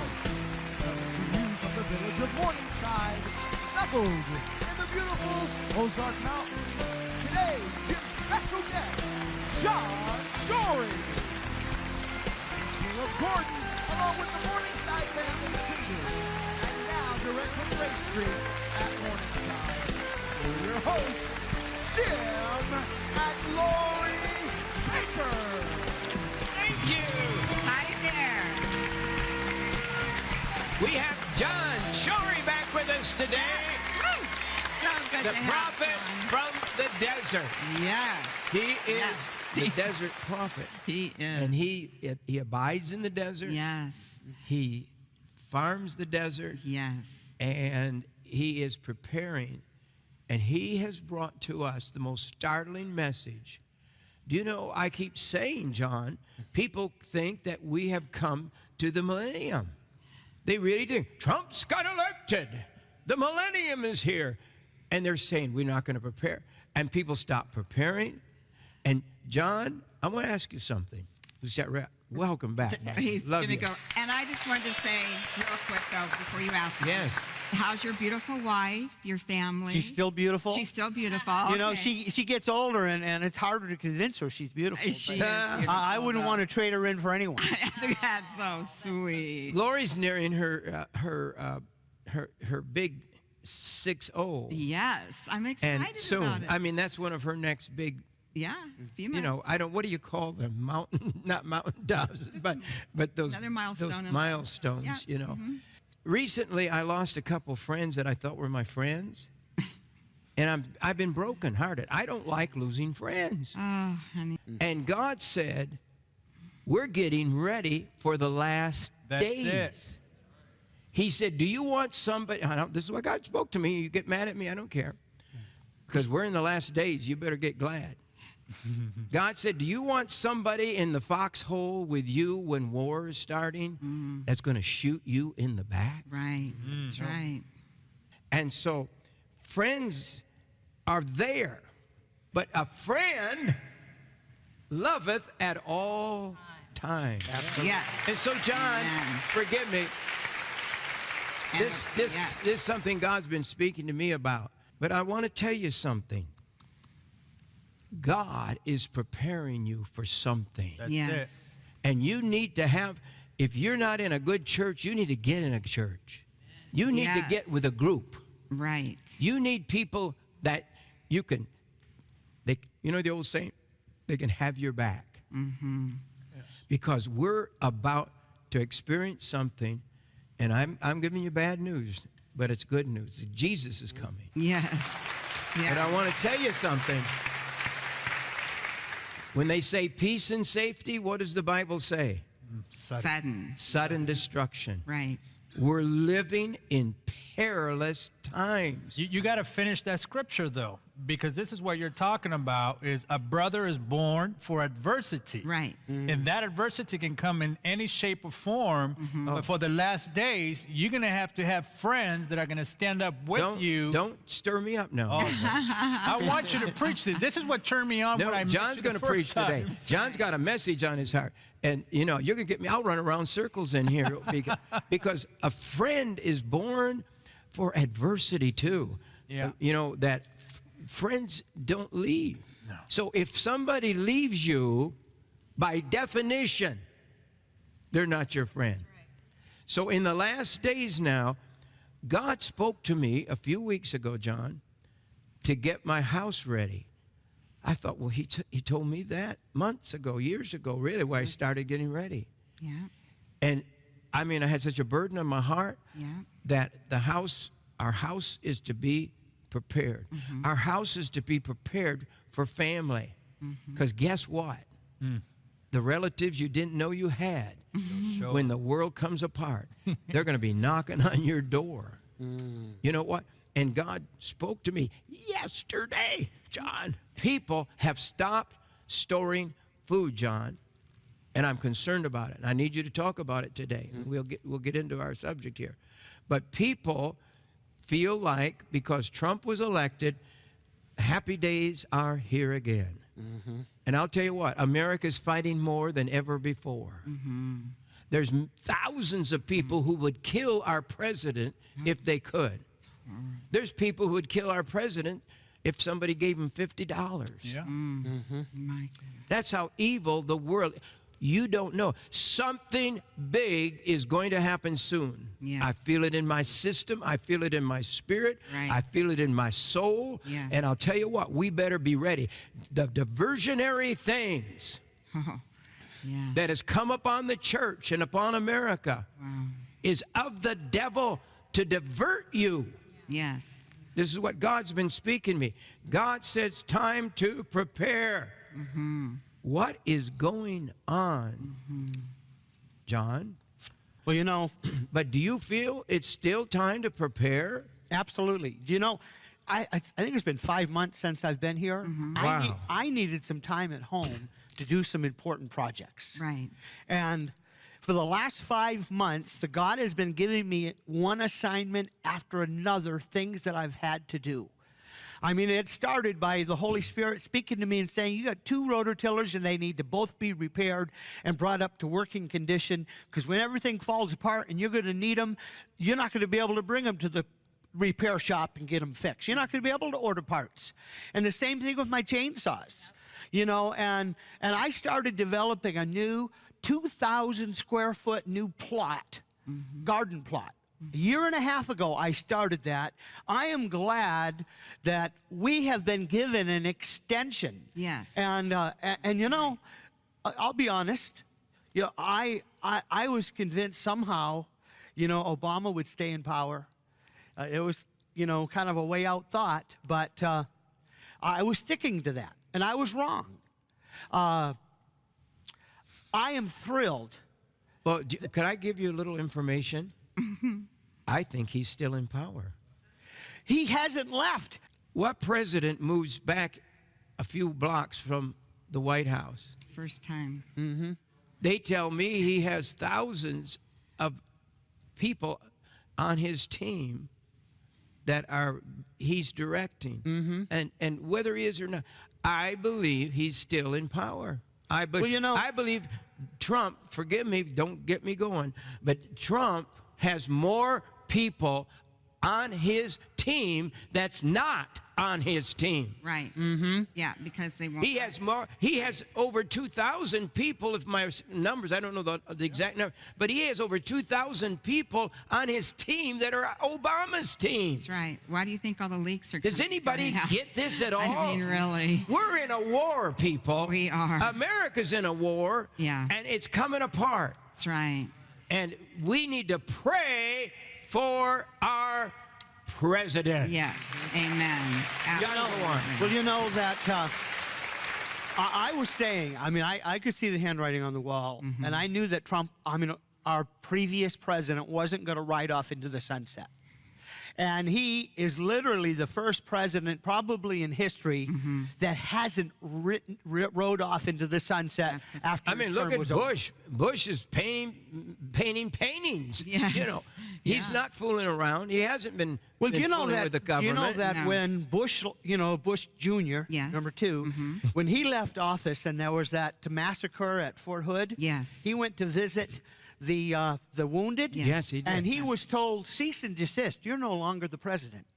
view from the village of Morningside, snuggled in the beautiful Ozark Mountains. Today, Jim's special guest, John Shorey. Caleb Gordon, along with the Morningside family singers, and now direct from Race Street at Morningside. Your hosts, Jim and Lori Bakker. Thank you. Hi there. We have John Shorey back with us today. So good The to prophet have from the desert. Yes. He is the desert prophet. He is. And he abides in the desert. Yes. He farms the desert. Yes. And he is preparing. And he has brought to us the most startling message. Do you know, I keep saying, John, people think that we have come to the millennium. They really think, Trump's got elected. The millennium is here. And they're saying, we're not going to prepare. And people stop preparing. And John, I want to ask you something. Welcome back. He's Love going to you. go. And I just wanted to say real quick, though, before you ask me. Yes. How's your beautiful wife, your family? She's still beautiful. She's still beautiful. You know, Okay. she gets older, and it's harder to convince her she's beautiful. She but is beautiful, I wouldn't want to trade her in for anyone. That's so sweet. Lori's nearing her big 6-0. Yes, I'm excited And soon, about it. I mean, that's one of her next big, yeah, few you know, what do you call them? Not mountain doves, but those, another milestone those in life. milestones, Yeah, you know. Recently, I lost a couple friends that I thought were my friends. And I've been brokenhearted. I don't like losing friends. Oh, honey. And God said, we're getting ready for the last days. It. He said, do you want somebody, this is what God spoke to me. You get mad at me, I don't care. Because we're in the last days, you better get glad. God said, do you want somebody in the foxhole with you when war is starting that's going to shoot you in the back? Right, that's right. And so friends are there, but a friend loveth at all times. Yes. And so, John, Amen. forgive me. This is something God's been speaking to me about. But I want to tell you something. God is preparing you for something. That's Yes. it. And you need to have, if you're not in a good church, you need to get in a church. You need to Yes. get with a group. Right. You need people that you can, you know the old saying, they can have your back. Because we're about to experience something, and I'm giving you bad news, but it's good news. Jesus is coming. Yes. And I want to tell you something. When they say peace and safety, what does the Bible say? Sudden. Sudden destruction. Right. We're living in perilous times. You got to finish that scripture, though, because this is what you're talking about, is a brother is born for adversity. Right. And that adversity can come in any shape or form. But for the last days, you're going to have friends that are going to stand up with you. Don't stir me up now. Oh, I want you to preach this. This is what turned me on No, when I met John's you going the to preach first time. today. John's got a message on his heart. And, you know, you're going to get me, I'll run around circles in here because a friend is born for adversity too. Yeah. You know, that friends don't leave. No. So if somebody leaves you, by definition, they're not your friend. Right. So in the last days now, God spoke to me a few weeks ago, John, to get my house ready. I thought, well, he told me that months ago, years ago, really, where I started getting ready. Yeah. And I mean, I had such a burden on my heart Yeah. that our house is to be prepared. Our house is to be prepared for family. Because guess what? The relatives you didn't know you had, when the world comes apart, they're going to be knocking on your door. You know what? And God spoke to me yesterday, John. People have stopped storing food, John, and I'm concerned about it. And I need you to talk about it today. We'll get into our subject here. But people feel like because Trump was elected, happy days are here again. And I'll tell you what, America's fighting more than ever before. There's thousands of people who would kill our president if they could. There's people who would kill our president if somebody gave him $50. Yeah. My goodness. That's how evil the world. You don't know. Something big is going to happen soon. Yeah. I feel it in my system. I feel it in my spirit. Right. I feel it in my soul. Yeah. And I'll tell you what, we better be ready. The diversionary things Oh, yeah. that has come upon the church and upon America is of the devil to divert you. Yes. This is what God's been speaking to me. God says, time to prepare. What is going on, John? Well, you know, But do you feel it's still time to prepare? absolutely. Do you know, I think it's been 5 months since I've been here. Wow. I needed some time at home to do some important projects. Right. And for the last 5 months, the God has been giving me one assignment after another, things that I've had to do. I mean, it started by the Holy Spirit speaking to me and saying, you got 2 rototillers and they need to both be repaired and brought up to working condition, because when everything falls apart and you're going to need them, you're not going to be able to bring them to the repair shop and get them fixed. You're not going to be able to order parts. And the same thing with my chainsaws, you know, and I started developing a new 2,000 square foot new plot, garden plot. A year and a half ago, I started that. I am glad that we have been given an extension. Yes. And you know, I'll be honest. You know, I was convinced somehow, you know, Obama would stay in power. It was, you know, kind of a way out thought, but I was sticking to that, and I was wrong. I am thrilled. Well, could I give you a little information? I think he's still in power. He hasn't left. What president moves back a few blocks from the White House? First time. They tell me he has thousands of people on his team that he's directing. And whether he is or not, I believe he's still in power. I believe Trump, forgive me, don't get me going, but Trump has more people on his team that's not on his team. Right. Yeah, because they won't. He has more. He has over 2,000 people. If my numbers, I don't know the exact number, but he has over 2,000 people on his team that are Obama's team. That's right. Why do you think all the leaks are Does anybody coming out? get this at all? I mean, really. We're in a war, people. We are. America's in a war. Yeah. And it's coming apart. That's right. And we need to pray for our president. Yes. Amen. Another one. Well, you know that I was saying, I mean, I could see the handwriting on the wall, and I knew that Trump, I mean, our previous president wasn't going to ride off into the sunset. And he is literally the first president, probably in history, that hasn't rode off into the sunset after I mean, his look term at was over. Bush. Bush is painting paintings. Yes. You know, he's Yeah. not fooling around. He hasn't been. Well, do you know fooling that? with the Do government. you know that No. when Bush, you know, Bush Jr., Yes. number 2, when he left office and there was that massacre at Fort Hood, Yes. he went to visit the wounded. Yes, he did. And he was told, cease and desist. You're no longer the president.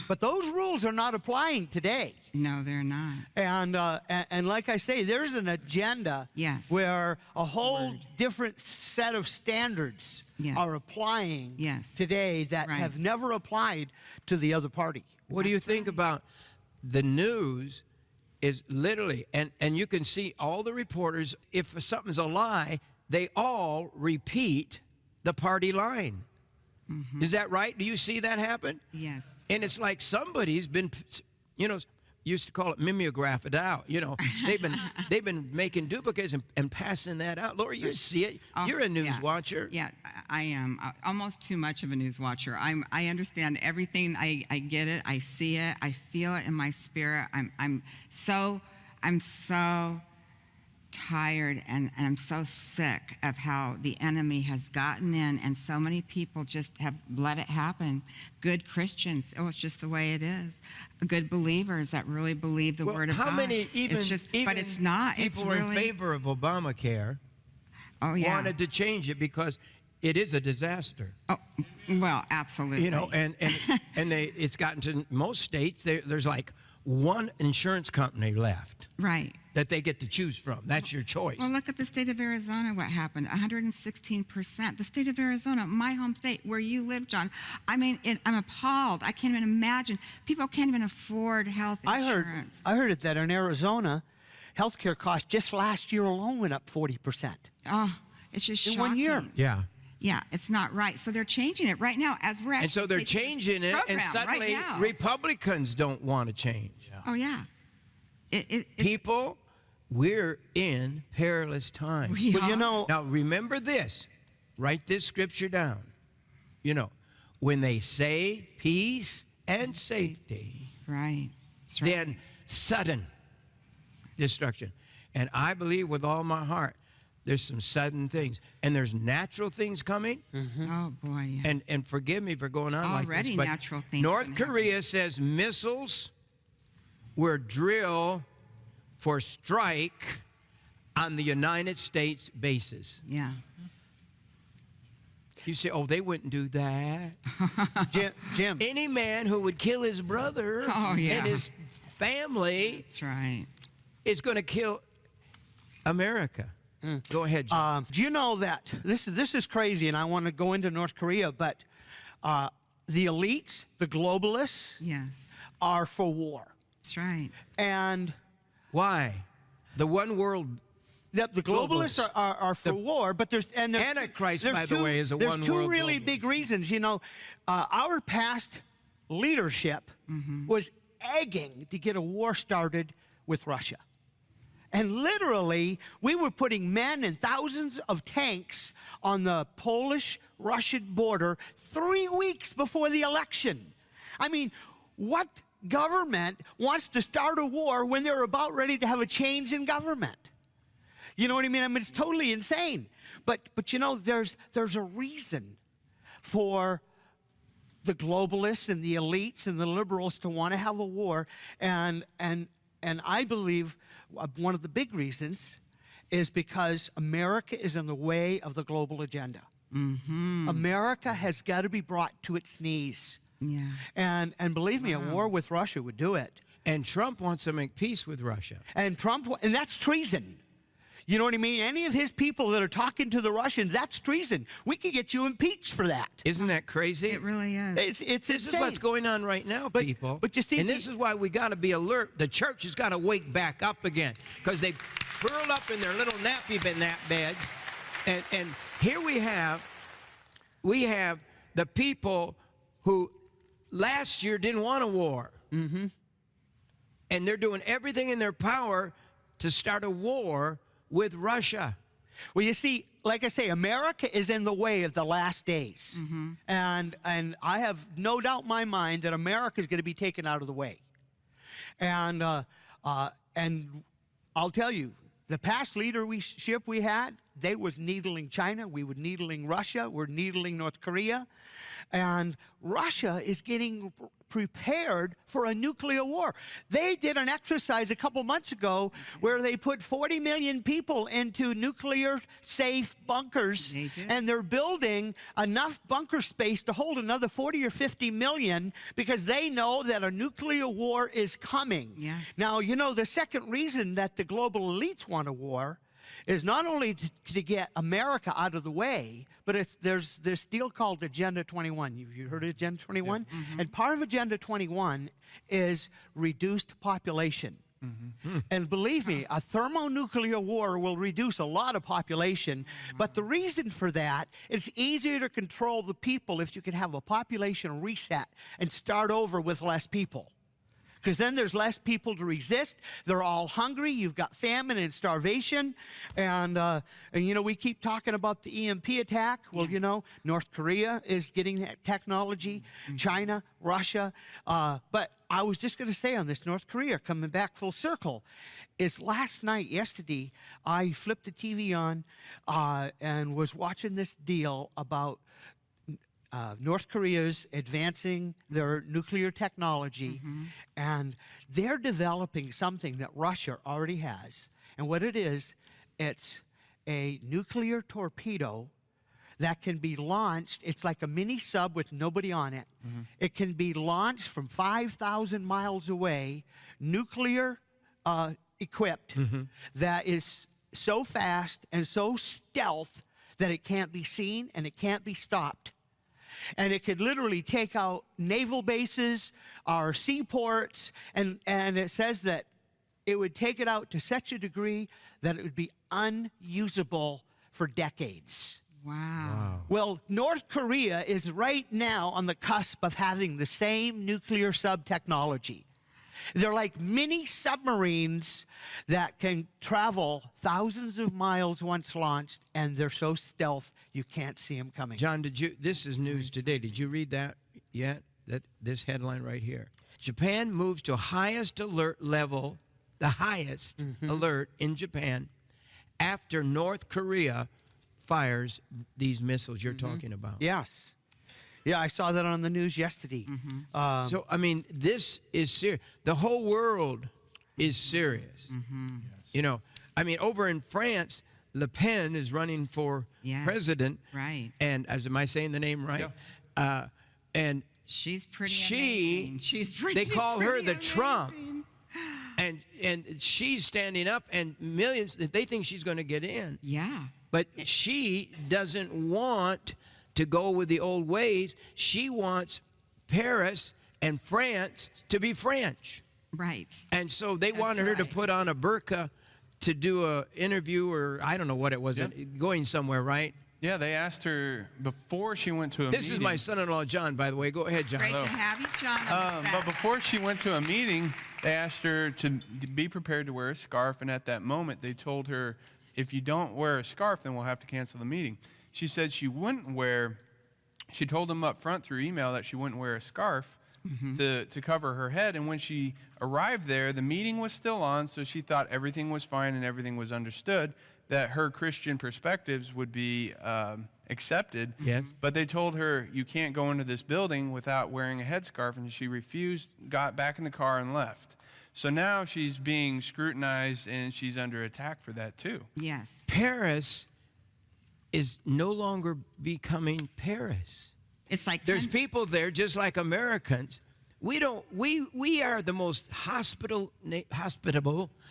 But those rules are not applying today. No, they're not. And like I say, there's an agenda Yes. where a whole different set of standards Yes. are applying Yes. today that Right. have never applied to the other party. What do you think about the news? Is literally, and you can see all the reporters. If something's a lie, they all repeat the party line. Is that right? Do you see that happen? Yes. And it's like somebody's been, you know, used to call it mimeograph it out. You know, they've been making duplicates and passing that out. Laura, you see it. Oh, You're a news yeah. watcher. Yeah, I am almost too much of a news watcher. I understand everything. I get it. I see it. I feel it in my spirit. I'm so tired and I'm so sick of how the enemy has gotten in, and so many people just have let it happen. Good Christians, it's just the way it is. Good believers that really believe the word of God. How many it's just, even but it's not. people It's were really, in favor of Obamacare? Oh, yeah. wanted to change it because it is a disaster. Oh, well, absolutely. You know, and it's gotten to most states, there's like one insurance company left Right. that they get to choose from. That's your choice. Well, look at the state of Arizona, what happened, 116%. The state of Arizona, my home state, where you live, John. I mean, I'm appalled. I can't even imagine. People can't even afford health insurance. I heard it that in Arizona, healthcare costs just last year alone went up 40%. Oh, it's just shocking. In 1 year. Yeah. Yeah, it's not right. So they're changing it right now as we're And so they're changing it, and suddenly Republicans don't want to change. Oh, yeah. People, we're in perilous times. Well, you know, Now, remember this. Write this scripture down. You know, when they say peace and safety, Right. That's right. then sudden destruction. And I believe with all my heart, there's some sudden things. And there's natural things coming. Oh, boy. Yeah. And forgive me for going on like Already this, but natural things North gonna happen. Korea says missiles were drilled for strike on the United States bases. Yeah. You say, oh, they wouldn't do that. Jim. Any man who would kill his brother and his family That's right. is going to kill America. Go ahead, Jim. Do you know that this is crazy, and I want to go into North Korea, but the elites, the globalists, Yes. are for war. That's right. And Why? The one world. the globalists are for war, but there's Antichrist, there's by the way, is a one There's two world really globalist. big reasons. You know, our past leadership was egging to get a war started with Russia. And literally, we were putting men and thousands of tanks on the Polish-Russian border 3 weeks before the election. I mean, what government wants to start a war when they're about ready to have a change in government? You know what I mean? I mean, it's totally insane. But you know, there's a reason for the globalists and the elites and the liberals to want to have a war, and I believe one of the big reasons is because America is in the way of the global agenda. America has got to be brought to its knees. Yeah. And believe me, a war with Russia would do it. And Trump wants to make peace with Russia. And that's treason. You know what I mean? Any of his people that are talking to the Russians, that's treason. We could get you impeached for that. Isn't that crazy? It really is. It's This insane. is what's going on right now, people. But you see, and this is why we got to be alert. The church has got to wake back up again because they curled up in their little nappy beds. And here we have the people who last year didn't want a war. And they're doing everything in their power to start a war with Russia. Well, you see, like I say, America is in the way of the last days. And I have no doubt in my mind that America is going to be taken out of the way. And I'll tell you, the past leadership we had, they was needling China, we were needling Russia, we're needling North Korea. And Russia is getting prepared for a nuclear war. They did an exercise a couple months ago where they put 40 million people into nuclear-safe bunkers. They did. And they're building enough bunker space to hold another 40 or 50 million because they know that a nuclear war is coming. Yes. Now, you know, the second reason that the global elites want a war is not only to get America out of the way, but there's this deal called Agenda 21. You heard of Agenda 21? Yeah. And part of Agenda 21 is reduced population. And believe me, a thermonuclear war will reduce a lot of population, but the reason for that, it's easier to control the people if you can have a population reset and start over with less people. Because then there's less people to resist. They're all hungry. You've got famine and starvation. And you know, we keep talking about the EMP attack. Well, you know, North Korea is getting that technology, China, Russia. But I was just going to say on this North Korea, coming back full circle, is yesterday, I flipped the TV on and was watching this deal about North Korea's advancing their nuclear technology, and they're developing something that Russia already has. And what it is, it's a nuclear torpedo that can be launched. It's like a mini sub with nobody on it. It can be launched from 5,000 miles away, nuclear equipped, that is so fast and so stealth that it can't be seen and it can't be stopped. And it could literally take out naval bases, our seaports, and it says that it would take it out to such a degree that it would be unusable for decades. Wow. Well, North Korea is right now on the cusp of having the same nuclear sub technology. They're like mini submarines that can travel thousands of miles once launched, and they're so stealth you can't see them coming. John, this is news today. Did you read that yet? This headline right here. Japan moves to highest alert level, the highest alert in Japan, after North Korea fires these missiles you're talking about. Yes. Yeah, I saw that on the news yesterday. So, I mean, this is serious. The whole world is serious. Yes. You know, I mean, over in France, Le Pen is running for president. Right. And, am I saying the name right? Yeah. and she's pretty amazing. She's pretty They call her the amazing. Trump. And she's standing up, and millions, they think she's going to get in. Yeah. But she doesn't want to go with the old ways. She wants Paris and France to be French. Right. And so they wanted her to put on a burqa to do an interview, or I don't know what it was, going somewhere, right? Yeah, they asked her before she went to a meeting. This is my son-in-law, John, by the way. Go ahead, John. Great to have you, John. But before she went to a meeting, they asked her to be prepared to wear a scarf, and at that moment, they told her, if you don't wear a scarf, then we'll have to cancel the meeting. She said she wouldn't wear, she told them up front through email that she wouldn't wear a scarf to cover her head, and when she arrived there, the meeting was still on, so she thought everything was fine and everything was understood, that her Christian perspectives would be accepted. Yes. But they told her, you can't go into this building without wearing a headscarf, and she refused, got back in the car and left. So now she's being scrutinized, and she's under attack for that too. Yes. Paris is no longer becoming Paris. It's like There's people there just like Americans. We are the most hospitable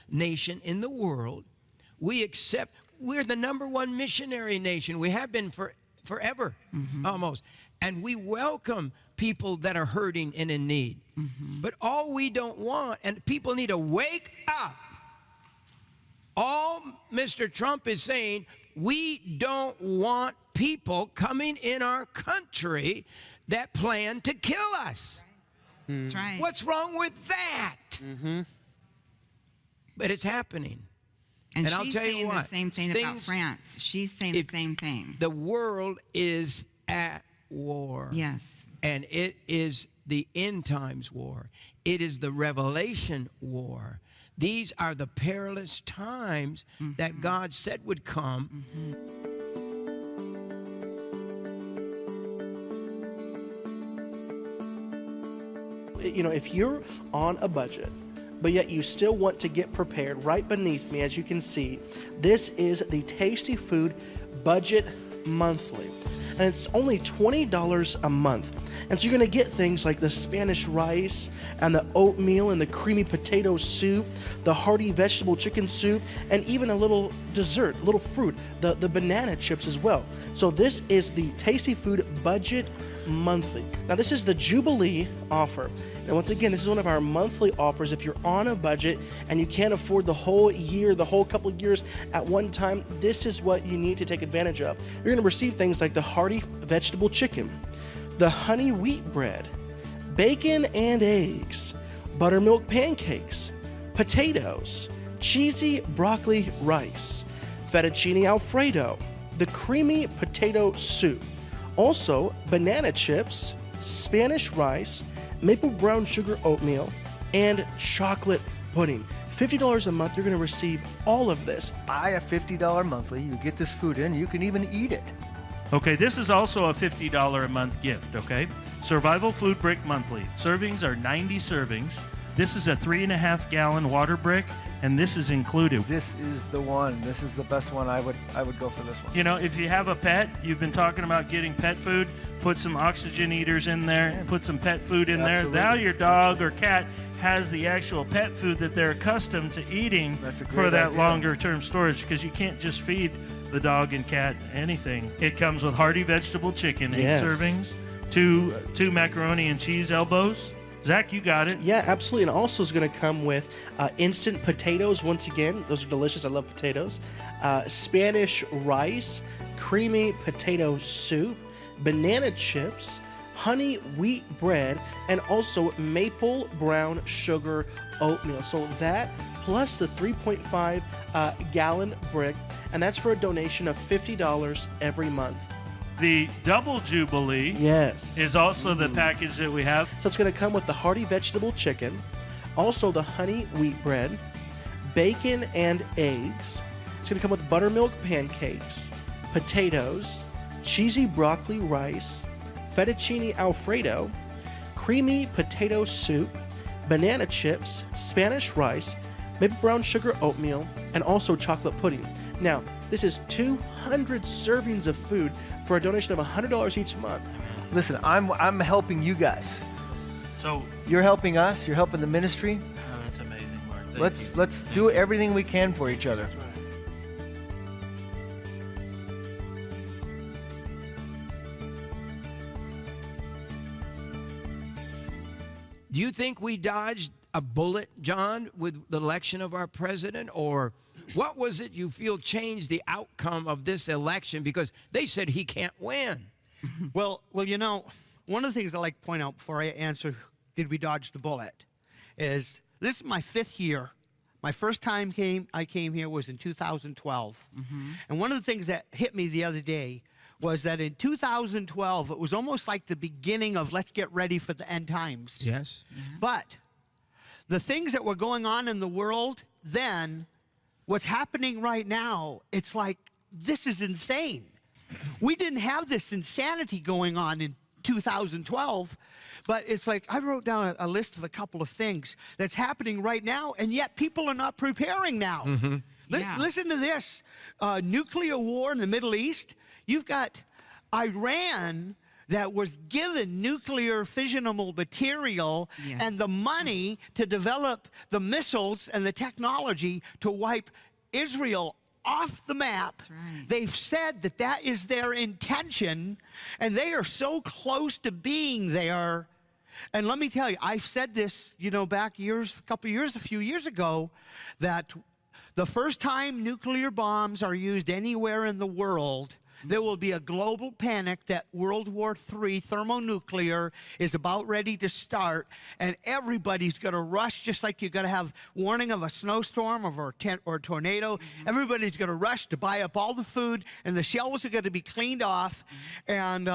nation in the world. We're the #1 missionary nation. We have been forever, almost. And we welcome people that are hurting and in need. But all we don't want, and people need to wake up. All Mr. Trump is saying, we don't want people coming in our country that plan to kill us. That's right. What's wrong with that? But it's happening. And I'll she's tell you saying what, the same thing about France. She's saying the same thing. The world is at war. Yes. And it is the end times war. It is the Revelation war. These are the perilous times that God said would come. You know, if you're on a budget, but yet you still want to get prepared, right beneath me, as you can see, this is the Tasty Food Budget Monthly. And it's only $20 a month. And so you're going to get things like the Spanish rice and the oatmeal and the creamy potato soup, the hearty vegetable chicken soup, and even a little dessert, a little fruit, the banana chips as well. So this is the Tasty Food Budget Monthly. Now this is the Jubilee offer. And once again, this is one of our monthly offers. If you're on a budget and you can't afford the whole year, the whole couple of years at one time, this is what you need to take advantage of. You're going to receive things like the hearty vegetable chicken, the honey wheat bread, bacon and eggs, buttermilk pancakes, potatoes, cheesy broccoli rice, fettuccine alfredo, the creamy potato soup, also banana chips, Spanish rice, maple brown sugar oatmeal, and chocolate pudding. $50 a month, you're going to receive all of this. Buy a $50 monthly, you get this food in, you can even eat it. Okay, this is also a $50 a month gift, okay? Survival Food Brick Monthly. Servings are 90 servings. This is a 3.5-gallon water brick, and this is included. This is the one. This is the best one. I would go for this one. You know, if you have a pet, you've been talking about getting pet food, put some oxygen eaters in there, put some pet food in there. Now your dog or cat has the actual pet food that they're accustomed to eating for that longer term storage, because you can't just feed the dog and cat anything. It comes with hearty vegetable chicken, 8 servings, two macaroni and cheese elbows. Zach, you got it. Yeah, absolutely. And also is going to come with instant potatoes. Once again, those are delicious. I love potatoes. Spanish rice, creamy potato soup, banana chips, honey wheat bread, and also maple brown sugar oatmeal. So that plus the 3.5 gallon brick, and that's for a donation of $50 every month. The Double Jubilee is also the package that we have. So it's going to come with the hearty vegetable chicken, also the honey wheat bread, bacon and eggs. It's going to come with buttermilk pancakes, potatoes, cheesy broccoli rice, fettuccine alfredo, creamy potato soup, banana chips, Spanish rice, maple brown sugar oatmeal, and also chocolate pudding. Now, this is 200 servings of food for a donation of $100 each month. Listen, I'm helping you guys. So you're helping us. You're helping the ministry. Oh, that's amazing, Mark. Let's do everything we can for each other. That's right. Do you think we dodged a bullet, John, with the election of our president? Or what was it you feel changed the outcome of this election? Because they said he can't win. Well, you know, one of the things I like to point out before I answer, did we dodge the bullet, is this is my 5th year. My first time I came here was in 2012. And one of the things that hit me the other day was that in 2012, it was almost like the beginning of let's get ready for the end times. Yes. But the things that were going on in the world then, what's happening right now, it's like, this is insane. We didn't have this insanity going on in 2012, but it's like I wrote down a list of a couple of things that's happening right now, and yet people are not preparing now. Listen to this. Nuclear war in the Middle East. You've got Iran that was given nuclear fissionable material and the money to develop the missiles and the technology to wipe Israel off the map. They've said that that is their intention, and they are so close to being there. And let me tell you, I've said this, you know, back a few years ago, that the first time nuclear bombs are used anywhere in the world, there will be a global panic that World War III thermonuclear is about ready to start, and everybody's going to rush, just like you're going to have warning of a snowstorm or a tornado. Everybody's going to rush to buy up all the food, and the shelves are going to be cleaned off. And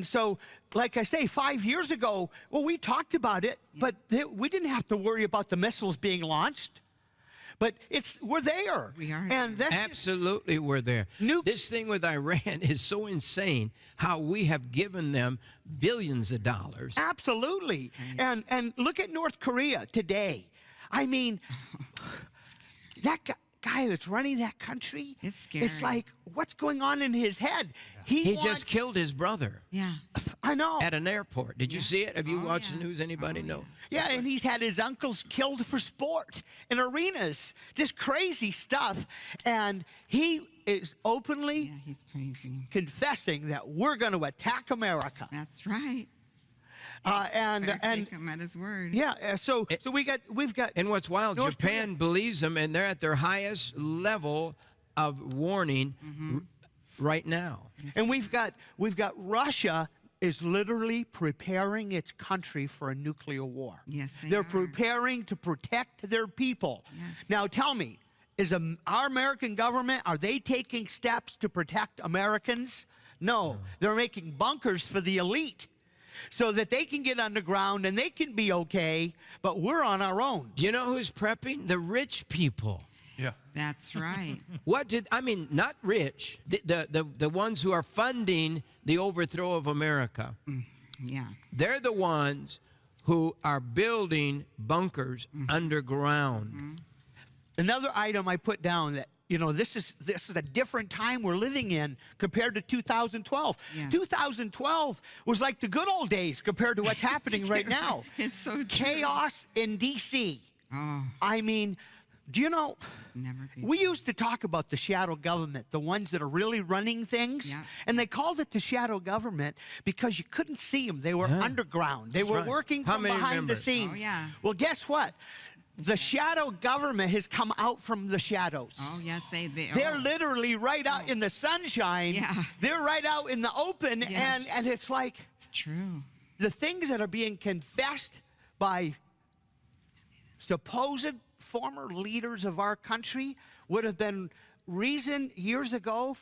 so, like I say, 5 years ago, well, we talked about it, but we didn't have to worry about the missiles being launched. But we're there. We are. And that's absolutely, we're there. Nukes. This thing with Iran is so insane, how we have given them billions of dollars. Absolutely. And look at North Korea today. I mean, that guy that's running that country, it's scary. It's like, what's going on in his head? He just killed his brother. Yeah. I know. At an airport. Did you see it? Have you watched the news? Anybody know? Yeah, and he's had his uncles killed for sport in arenas. Just crazy stuff. And he is openly he's crazy. Confessing that we're going to attack America. That's right. And take him at his word. Yeah, so we've got. And what's wild, North Japan Korea believes them, and they're at their highest level of warning right now. And we've got Russia is literally preparing its country for a nuclear war. Yes, they're preparing to protect their people. Yes. Now tell me, is our American government, are they taking steps to protect Americans? No, they're making bunkers for the elite, so that they can get underground and they can be okay, but we're on our own. Do you know who's prepping? The rich people. Yeah. That's right. Not rich, the ones who are funding the overthrow of America. Yeah. They're the ones who are building bunkers underground. Another item I put down that, this is a different time we're living in compared to 2012. Yeah. 2012 was like the good old days compared to what's happening right now. It's so true. Chaos in D.C. Oh, I mean, do you know, never be. we used to talk about the shadow government, the ones that are really running things. Yeah. And they called it the shadow government because you couldn't see them. They were underground. They were right. working How from many behind remember? the scenes. Oh, yeah. Well, guess what? The shadow government has come out from the shadows. Oh, yes, They're literally right out in the sunshine. Yeah. They're right out in the open. Yes. And it's like It's true. the things that are being confessed by supposed former leaders of our country would have been reason years ago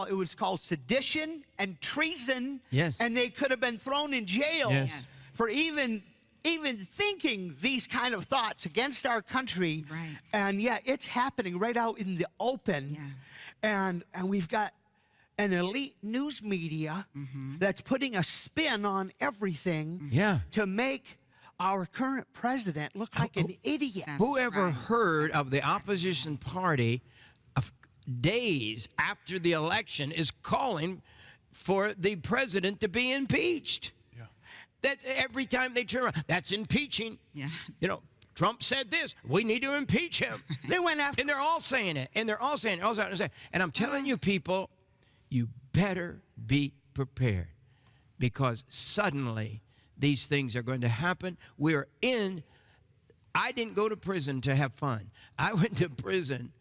it was called sedition and treason. Yes. And they could have been thrown in jail Yes. Yes. for even thinking these kind of thoughts against our country. Right. And yeah, it's happening right out in the open. Yeah. And we've got an elite news media that's putting a spin on everything Yeah. to make our current president look like an idiot. Whoever right. heard of the opposition party days after the election is calling for the president to be impeached? Yeah. That every time they turn around, that's impeaching. Yeah. Trump said this. We need to impeach him. They went after. And they're all saying it. And they're all saying it. And I'm telling you, people, you better be prepared because suddenly these things are going to happen. I didn't go to prison to have fun. I went to prison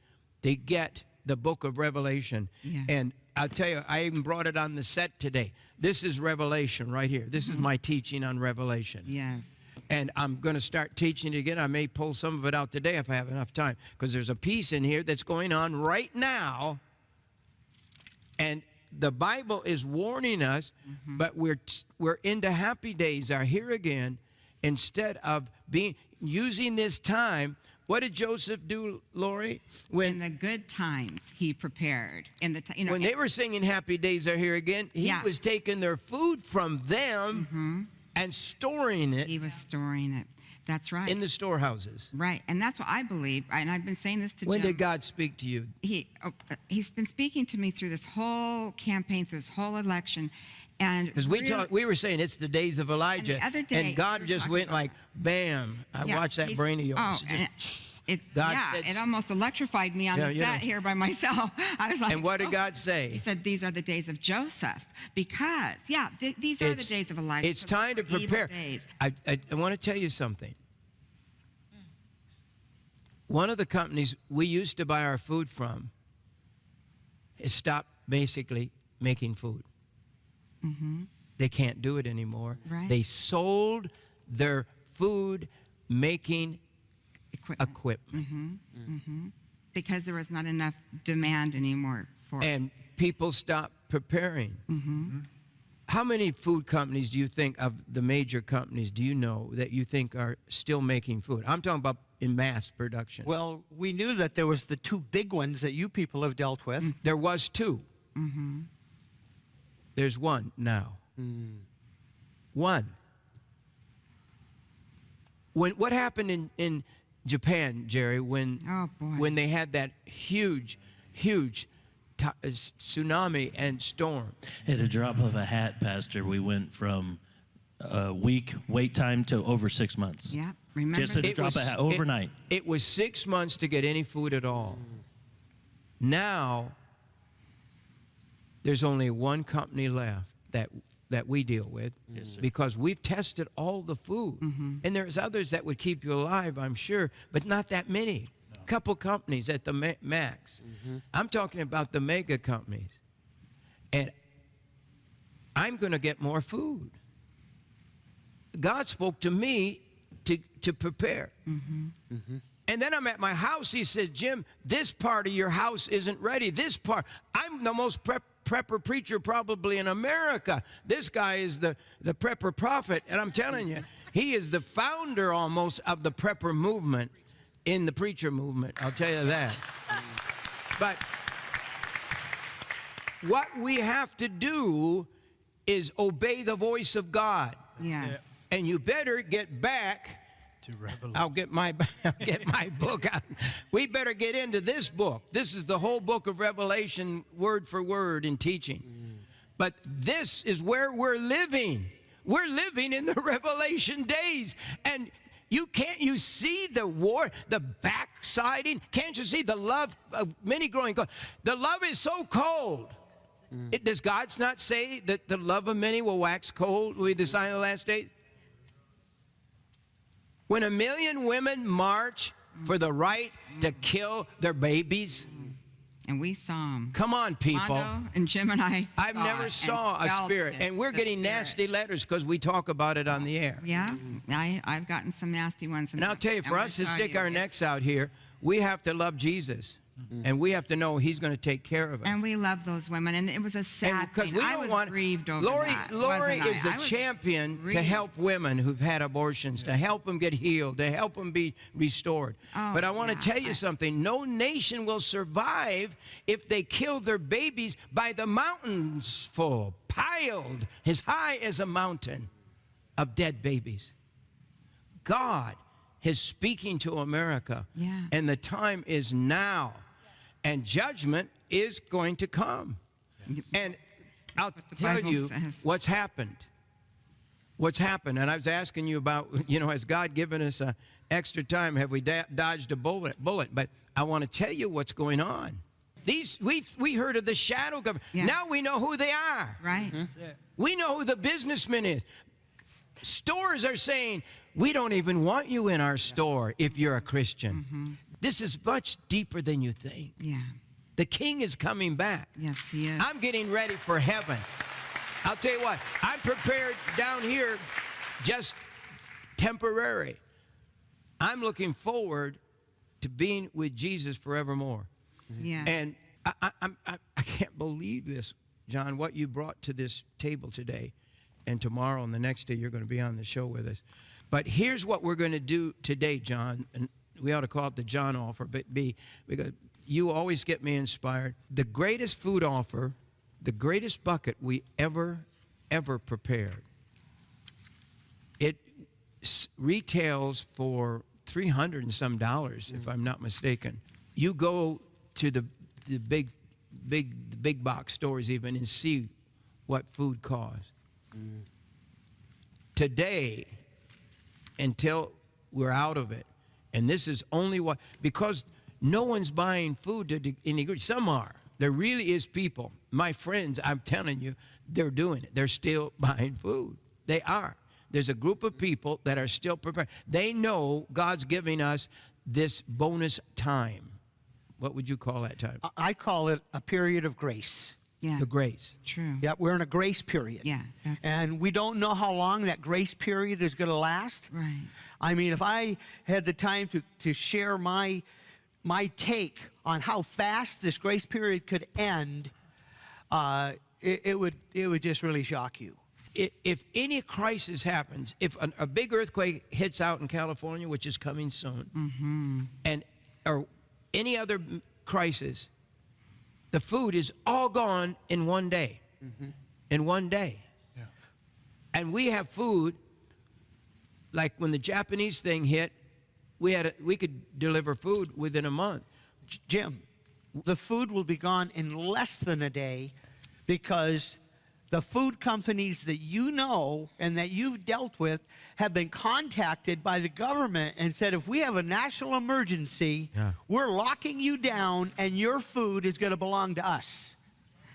to get the book of Revelation. Yeah. And I'll tell you, I even brought it on the set today. This is Revelation right here. This is my teaching on Revelation. Yes. And I'm going to start teaching it again. I may pull some of it out today if I have enough time, because there's a piece in here that's going on right now. And the Bible is warning us, but we're into happy days are here again. Instead of using this time, what did Joseph do, Lori? In the good times, he prepared. When they were singing "Happy Days Are Here Again," he was taking their food from them and storing it. He was storing it. That's right. In the storehouses. Right, and that's what I believe. And I've been saying this to When Jim. did God speak to you? He's been speaking to me through this whole campaign, through this whole election. Because we were saying it's the days of Elijah, And the other day, and God we were just talking went about- like, bam. I watched that brain of yours. It almost electrified me on the set here by myself. I was like, and what did God say? He said, these are the days of Joseph. Because, these are the days of Elijah. It's time to prepare. Days. I want to tell you something. One of the companies we used to buy our food from has stopped basically making food. They can't do it anymore. Right. They sold their food making equipment. Because there was not enough demand anymore for it. And people stopped preparing. How many food companies do you think of the major companies do you know that you think are still making food? I'm talking about in mass production. Well, we knew that there was the two big ones that you people have dealt with. There was two. There's one now. One. What happened in Japan, Jerry, when they had that huge tsunami and storm? At a drop of a hat, Pastor, we went from a week wait time to over 6 months. Yeah, remember? Just at a drop of a hat, overnight. It was 6 months to get any food at all. Now, there's only one company left that we deal with, because we've tested all the food. And there's others that would keep you alive, I'm sure, but not that many. A couple companies at the max. I'm talking about the mega companies. And I'm going to get more food. God spoke to me to prepare. And then I'm at my house. He said, Jim, this part of your house isn't ready. This part, I'm the most prepper preacher probably in America. This guy is the prepper prophet. And I'm telling you, he is the founder almost of the prepper movement in the preacher movement. I'll tell you that. But what we have to do is obey the voice of God. Yes. And you better get back To Revelation. I'll get my book out. We better get into this book. This is the whole book of Revelation, word for word in teaching. But this is where we're living. We're living in the Revelation days. And you see the war, the backsliding? Can't you see the love of many growing cold? The love is so cold. Does God not say that the love of many will wax cold, will be the sign of the last days? When 1 million women march for the right to kill their babies. And we saw them. Come on, people. Mondo and Jim and I I've never saw a spirit. And we're getting nasty letters because we talk about it on the air. Yeah, I've gotten some nasty ones. And I'll tell you, for us to stick our necks out here, we have to love Jesus. And we have to know he's going to take care of us. And we love those women. And it was a sad thing. I was grieved over that. Lori is the champion to help women who've had abortions, to help them get healed, to help them be restored. But I want to tell you something. No nation will survive if they kill their babies by the mountains full, piled as high as a mountain of dead babies. God is speaking to America. And the time is now. And judgment is going to come. And I'll tell you what's happened. What's happened. And I was asking you about, has God given us extra time? Have we dodged a bullet? But I want to tell you what's going on. We heard of the shadow government. Now we know who they are. Right. We know who the businessman is. Stores are saying, we don't even want you in our store if you're a Christian. This is much deeper than you think. Yeah. The king is coming back. Yes, he is. I'm getting ready for heaven. I'll tell you what, I'm prepared down here just temporary. I'm looking forward to being with Jesus forevermore. Yeah. And I can't believe this, John, what you brought to this table today. And tomorrow and the next day, you're going to be on the show with us. But here's what we're going to do today, John. And we ought to call it the John offer, but because you always get me inspired. The greatest food offer, the greatest bucket we ever prepared. It retails for $300 and some, if I'm not mistaken. You go to the big box stores even and see what food costs. Today, until we're out of it, and this is only what, because no one's buying food to any degree. Some are. There really is people. My friends, I'm telling you, they're doing it. They're still buying food. They are. There's a group of people that are still prepared. They know God's giving us this bonus time. What would you call that time? I call it a period of grace. Yeah. The grace. True. Yeah, we're in a grace period. Yeah. And we don't know how long that grace period is going to last. Right. I mean, if I had the time to share my take on how fast this grace period could end, it would just really shock you. If any crisis happens, if a big earthquake hits out in California, which is coming soon, or any other crisis, the food is all gone in one day. In one day. Yeah. And we have food, like when the Japanese thing hit, we could deliver food within a month. Jim, the food will be gone in less than a day because the food companies that you know and that you've dealt with have been contacted by the government and said, if we have a national emergency, we're locking you down and your food is going to belong to us.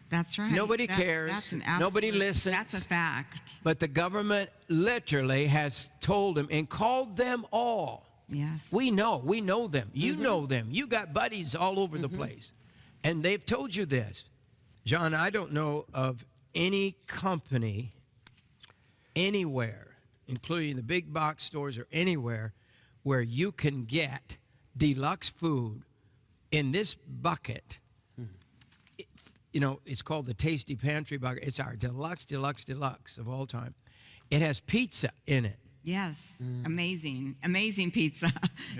That's right. Nobody cares. That's Nobody listens. That's a fact. But the government literally has told them and called them all. Yes. We know them. You know them. You got buddies all over the place. And they've told you this. John, I don't know of any company anywhere, including the big box stores or anywhere, where you can get deluxe food in this bucket. It's called the Tasty Pantry bucket. It's our deluxe of all time. It has pizza in it. Yes. Amazing pizza.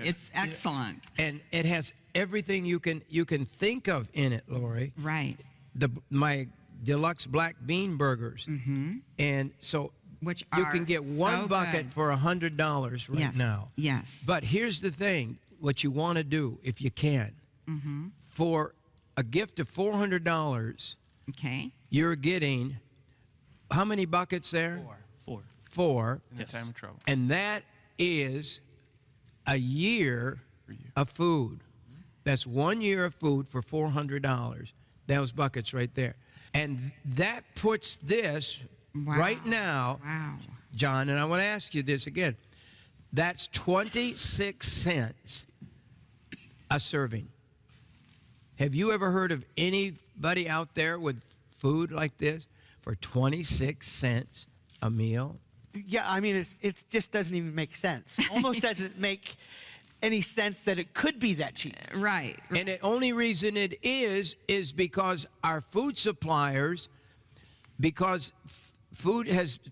It's excellent. And it has everything you can think of in it, Lori. Right. My deluxe black bean burgers. And so Which you are can get one so bucket good. for $100 right Yes. now. Yes. But here's the thing, what you want to do, if you can, for a gift of $400, Okay. you're getting how many buckets there? 4. 4. In the time of trouble. And that is a year of food. That's 1 year of food for $400. Those buckets right there. And that puts this right now, Wow. John, and I want to ask you this again. That's 26 cents a serving. Have you ever heard of anybody out there with food like this for 26 cents a meal? Yeah, I mean, it just doesn't even make sense. Almost doesn't make any sense that it could be that cheap. Right. And the only reason it is because our food suppliers, because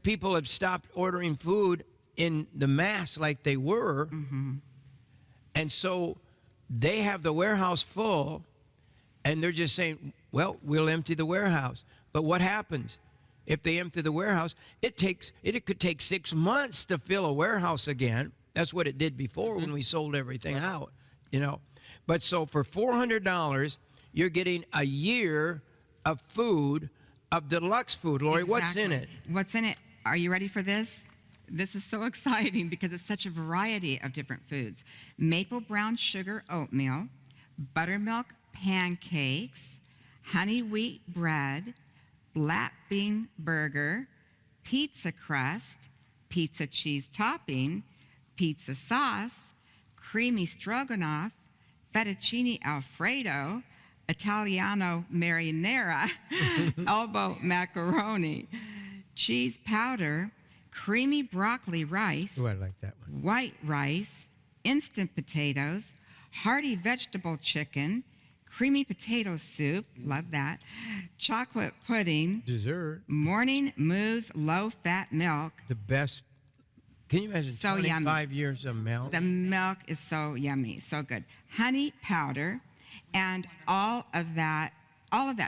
people have stopped ordering food in the mass like they were, and so they have the warehouse full, and they're just saying, well, we'll empty the warehouse. But what happens? If they empty the warehouse, it could take 6 months to fill a warehouse again. That's what it did before when we sold everything out, you know. But so for $400, you're getting a year of food, of deluxe food. Lori, what's in it? What's in it? Are you ready for this? This is so exciting because it's such a variety of different foods. Maple brown sugar oatmeal, buttermilk pancakes, honey wheat bread, black bean burger, pizza crust, pizza cheese topping, pizza sauce, creamy stroganoff, fettuccine alfredo, Italiano marinara, elbow macaroni, cheese powder, creamy broccoli rice, Oh, I like that one. white rice, instant potatoes, hearty vegetable chicken, creamy potato soup, love that, chocolate pudding, Dessert. morning mousse low-fat milk. The best. Can you imagine So 25 years of milk? The milk is so yummy, so good. Honey powder, and all of that.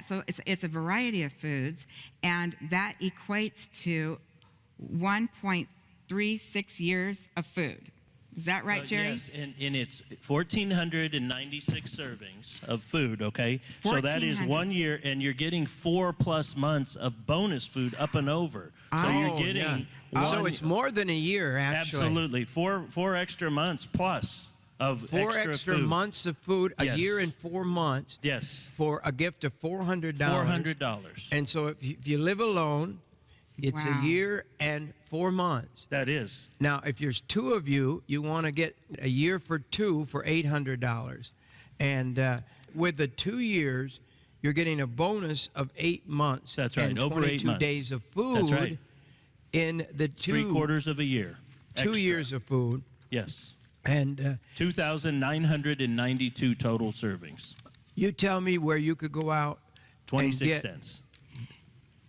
So it's a variety of foods, and that equates to 1.36 years of food. Is that right, Jerry? Yes, and it's 1,496 servings of food, okay? So that is 1 year, and you're getting 4+ months of bonus food up and over. So you're getting So it's more than a year, actually. Absolutely. Four extra months plus of Four extra food. months of food, a Yes. year and 4 months. Yes. For a gift of $400. $400. And so if you live alone, it's Wow. a year and 4 months. That is. Now, if there's 2 of you, you want to get a year for 2 for $800. And with the 2 years, you're getting a bonus of 8 months. That's right, And over 8 22 months. days of food. That's right. In the 3/4 of a year. 2 extra. years of food. Yes. And 2,992 total servings. you tell me where you could go out 26 and get cents.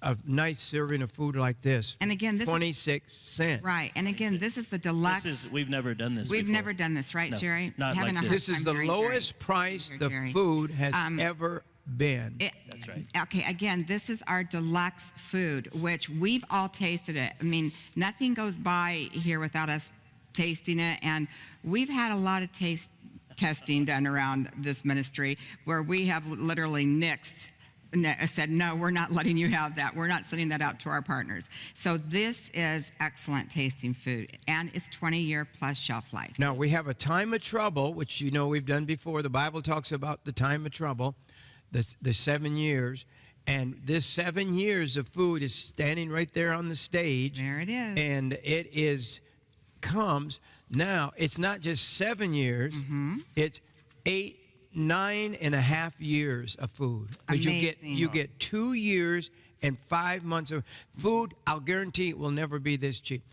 a nice serving of food like this. And again, this is- 26 cents. Right, and again, this is the deluxe. We've never done this We've before. never done this, right, No, Jerry? not Having like a this. hard This is time the hearing Jerry. lowest price Here, the Jerry. food has ever been. That's right. Okay, again, this is our deluxe food, which we've all tasted it. I mean, nothing goes by here without us tasting it, and we've had a lot of taste testing done around this ministry where we have literally said, no, we're not letting you have that. We're not sending that out to our partners. So this is excellent tasting food, and it's 20-year plus shelf life. Now, we have a time of trouble, which you know we've done before. The Bible talks about the time of trouble, the 7 years. And this 7 years of food is standing right there on the stage. There it is. And it comes. Now, it's not just 7 years. It's 8, 9.5 years of food. 'Cause Amazing. you get 2 years and 5 months of food. I'll guarantee it will never be this cheap.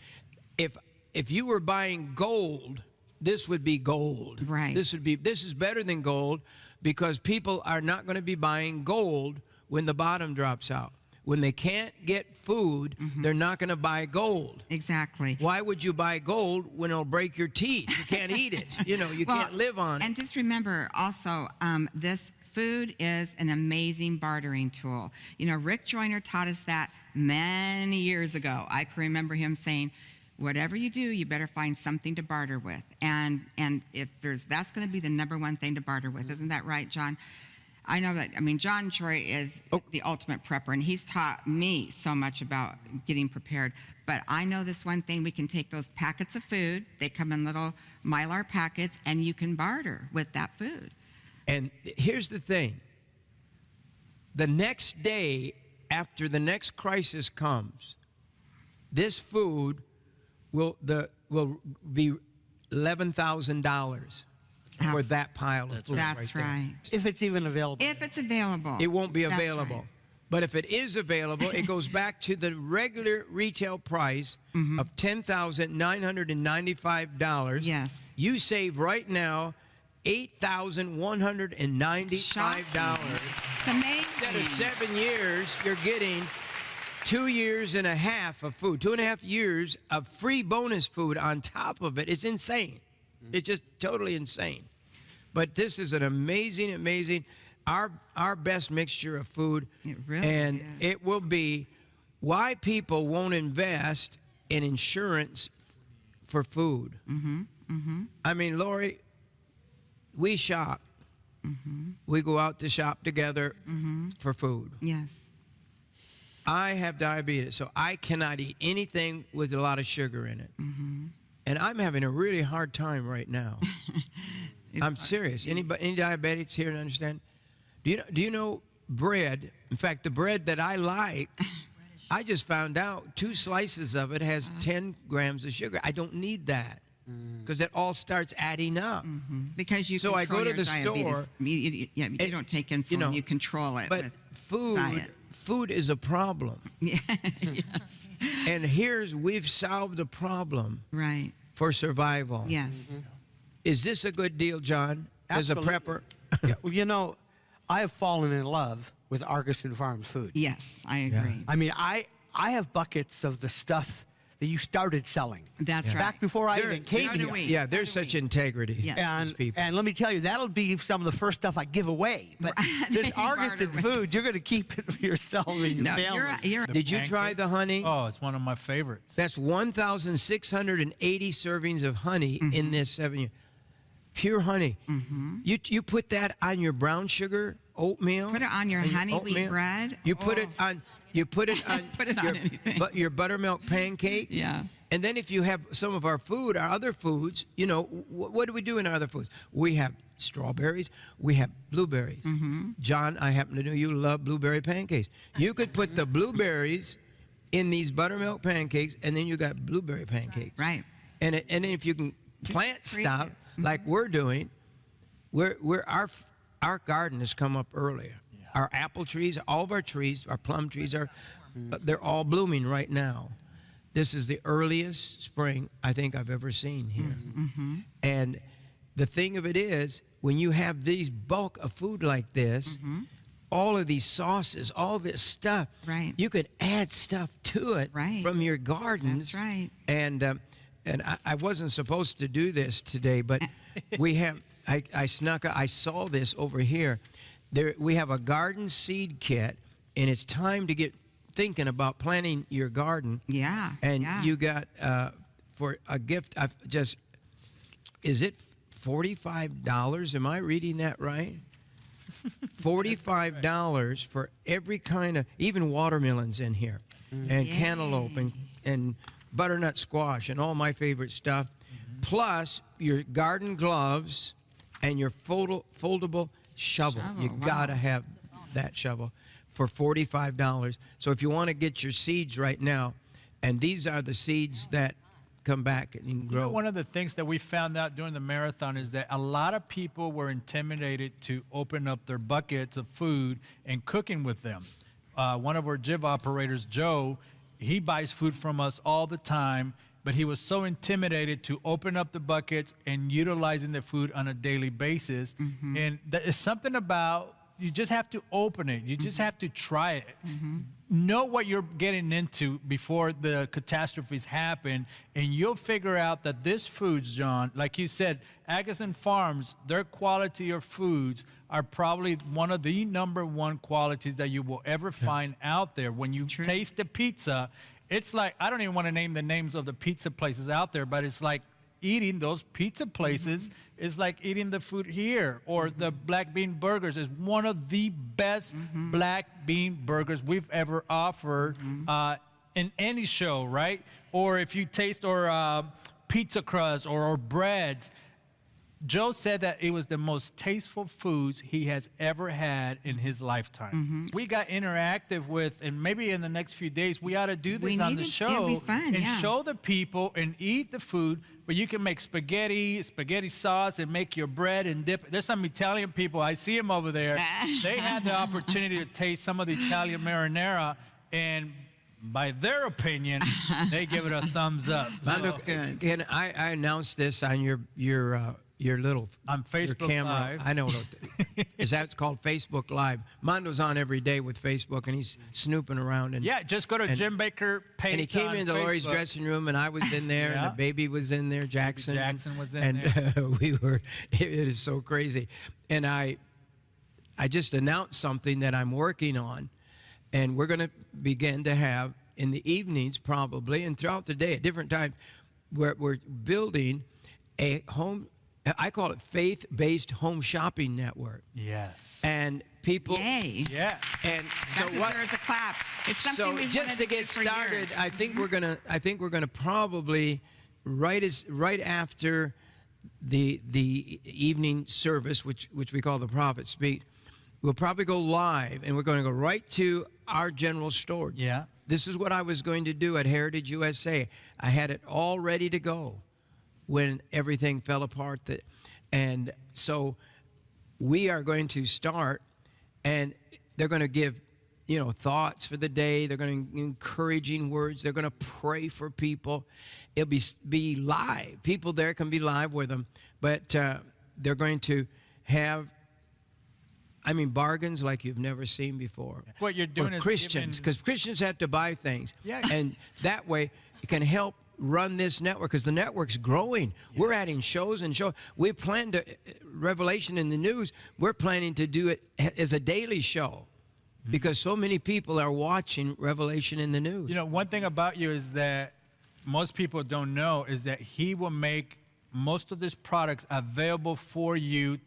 If you were buying gold, this would be gold. Right. This is better than gold because people are not going to be buying gold when the bottom drops out. When they can't get food, they're not going to buy gold. Exactly. Why would you buy gold when it'll break your teeth? You can't eat it. You know, you can't live on it. And just remember also, this food is an amazing bartering tool. You know, Rick Joyner taught us that many years ago. I can remember him saying, whatever you do, you better find something to barter with. And if that's going to be the number one thing to barter with. Isn't that right, John? I know that, I mean, John Troy is the ultimate prepper, and he's taught me so much about getting prepared. But I know this one thing, we can take those packets of food, they come in little Mylar packets, and you can barter with that food. And here's the thing. The next day after the next crisis comes, this food will be $11,000 for that pile of food. That's right. If it's even available. If it's available. It won't be That's available. right. But if it is available, it goes back to the regular retail price of $10,995. Yes. You save right now $8,195. It's amazing. Instead of 7 years, you're getting 2 years and a half of food, 2.5 years of free bonus food on top of it. It's insane. It's just totally insane. But this is an amazing, amazing, our best mixture of food. It really and is. it will be why people won't invest in insurance for food. I mean, Lori, we shop. We go out to shop together for food. Yes. I have diabetes, so I cannot eat anything with a lot of sugar in it. And I'm having a really hard time right now. I'm serious. Any diabetics here to understand? Do you know bread? In fact, the bread that I like, I just found out 2 slices of it has 10 grams of sugar. I don't need that because it all starts adding up. Because you So I control go to your the diabetes. store, You don't take insulin, you control it. But with food is a problem. yes. And we've solved a problem Right. for survival. Yes. Is this a good deal, John, as a Absolutely. prepper? Yeah, well, you know, I have fallen in love with Argosy Farms food. Yes, I agree. I mean, I have buckets of the stuff that you started selling. That's right. Back before I There- even came so do here. we. Yeah, there's So do such we. integrity. Yes. these people. And let me tell you, that'll be some of the first stuff I give away. But this You Argosy barter with. food, you're going to keep it for yourself and your No, family. you're Did you try the honey? Oh, it's one of my favorites. That's 1,680 servings of honey in this 7 year. Pure honey. You put that on your brown sugar oatmeal. Put it on your and honey wheat oatmeal. bread. You put it Oh. on. You put it on. Put it on your, anything. your buttermilk pancakes. Yeah. And then if you have some of our food, our other foods, you know, what do we do in our other foods? We have strawberries. We have blueberries. John, I happen to know you love blueberry pancakes. You could put the blueberries in these buttermilk pancakes, and then you got blueberry pancakes. Right. And then if you can plant create stuff it. like we're doing, our garden has come up earlier. Our apple trees, all of our trees, our plum trees they're all blooming right now. This is the earliest spring I think I've ever seen here. And the thing of it is, when you have these bulk of food like this, all of these sauces, all this stuff, Right. you could add stuff to it Right. from your gardens. That's right. And I wasn't supposed to do this today, but we have. I saw this over here. We have a garden seed kit, and it's time to get thinking about planting your garden. Yeah. And yeah. you got for a gift. Is it $45? Am I reading that right? $45 for every kind of, even watermelons in here, and cantaloupe and butternut squash and all my favorite stuff, plus your garden gloves and your foldable shovel. You Wow. gotta have that shovel for $45. So if you want to get your seeds right now, and these are the seeds that come back and you can grow. You know, one of the things that we found out during the marathon is that a lot of people were intimidated to open up their buckets of food and cooking with them. One of our GIV operators, Joe, he buys food from us all the time, but he was so intimidated to open up the buckets and utilizing the food on a daily basis. And there is something about you just have to open it. You just have to try it. Know what you're getting into before the catastrophes happen, and you'll figure out that this foods, John, like you said, Agassiz Farms, their quality of foods are probably one of the #1 qualities that you will ever find out there. When you taste the pizza, it's like, I don't even want to name the names of the pizza places out there, but it's like eating those pizza places is like eating the food here. Or the black bean burgers is one of the best black bean burgers we've ever offered in any show, right? Or if you taste our pizza crust or breads, Joe said that it was the most tasteful foods he has ever had in his lifetime. We got interactive with, and maybe in the next few days, we ought to do this on the show it'd be fun, and show the people and eat the food. But you can make spaghetti sauce, and make your bread and dip. There's some Italian people, I see them over there. They had the opportunity to taste some of the Italian marinara, and by their opinion, they give it a thumbs up. Mando, can I announced this on your little on Facebook your camera. Live. I know is that it's called Facebook Live. Mondo's on every day with Facebook, and he's snooping around. And yeah, just go to Jim Bakker page. And he came into Facebook. Lori's dressing room, and I was in there, and the baby was in there, Jackson. Jackson was in there. We were. It is so crazy. And I just announced something that I'm working on, and we're going to begin to have in the evenings probably, and throughout the day at different times, we're building a home. I call it faith-based home shopping network. Yes. And people. Yay. Yeah. And so that what? deserves a clap. It's something So we've just wanted to do get for started, years. I think we're gonna probably right after the evening service, which we call the Prophet Speak, we'll probably go live, and we're going to go right to our general store. Yeah. This is what I was going to do at Heritage USA. I had it all ready to go when everything fell apart. And so we are going to start, and they're going to give, thoughts for the day. They're going to encouraging words. They're going to pray for people. It'll be live. People there can be live with them, but they're going to have, bargains like you've never seen before. What you're doing or is Christians, because Christians have to buy things. Yeah. And that way it can help run this network, because the network's growing. Yeah. We're adding shows and shows. We plan to, Revelation in the News, we're planning to do it as a daily show, because so many people are watching Revelation in the News. One thing about you is that most people don't know is that he will make most of these products available for you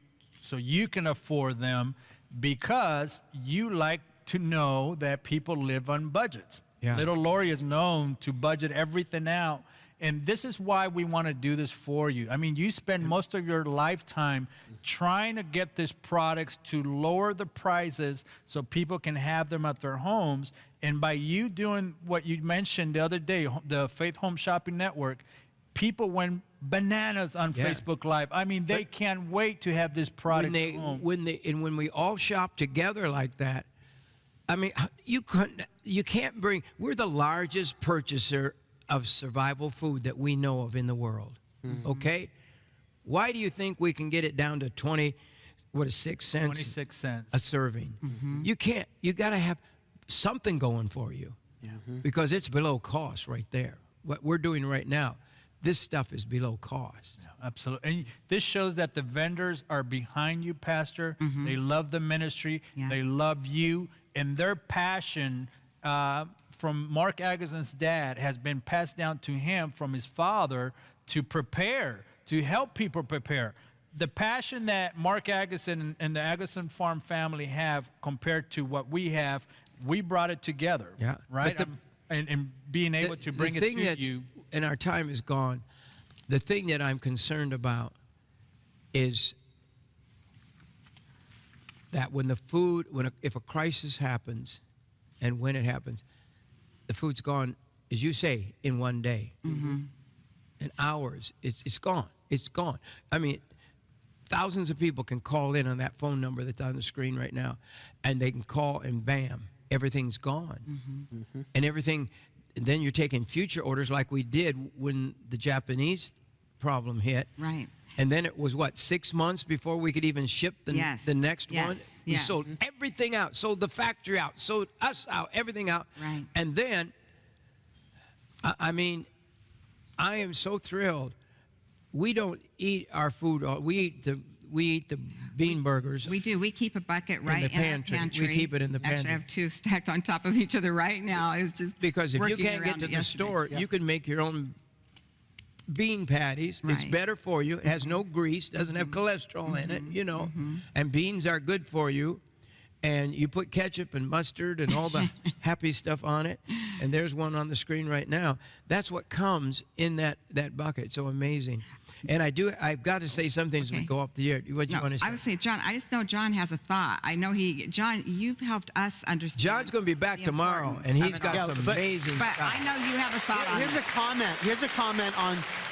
so you can afford them, because you like to know that people live on budgets. Yeah. Little Lori is known to budget everything out. And this is why we want to do this for you. You spend most of your lifetime trying to get these products to lower the prices so people can have them at their homes. And by you doing what you mentioned the other day, the Faith Home Shopping Network, people went bananas on Facebook Live. They can't wait to have this product at home. When we all shop together like that, you can't bring. We're the largest purchaser of survival food that we know of in the world. Okay, why do you think we can get it down to 6 cents? 26 cents a serving. You can't. You got to have something going for you, because it's below cost right there. What we're doing right now, this stuff is below cost. Yeah, absolutely. And this shows that the vendors are behind you, Pastor. They love the ministry. Yeah. They love you. And their passion from Mark Agassiz's dad has been passed down to him from his father to prepare, to help people prepare. The passion that Mark Agassiz and the Agassiz Farm family have compared to what we have, we brought it together, right? And being able to bring it to you. And our time is gone. The thing that I'm concerned about is that when the food, if a crisis happens, and when it happens, the food's gone, as you say, in one day. In hours, it's gone. It's gone. Thousands of people can call in on that phone number that's on the screen right now, and they can call, and bam, everything's gone. And everything, and then you're taking future orders like we did when the Japanese problem hit. Right. And then it was, what, 6 months before we could even ship the next one? We sold everything out, sold the factory out, sold us out, everything out. Right. And then, I mean, I am so thrilled. We don't eat our food. We eat the bean burgers. We do. We keep a bucket right in the pantry. We keep it in the pantry. Actually, I have 2 stacked on top of each other right now. It was just because if you can't get to the store, you can make your own bean patties. It's better for you. It has no grease, doesn't have cholesterol in it, you know. And beans are good for you. And you put ketchup and mustard and all the happy stuff on it. And there's one on the screen right now. That's what comes in that bucket. So amazing. And I've got to say something as we go off the air. What you want to say? I would say, John, I just know John has a thought. I know John, you've helped us understand. John's going to be back tomorrow, and he's got some amazing but stuff. I know you have a thought on Here's a comment. Here's a comment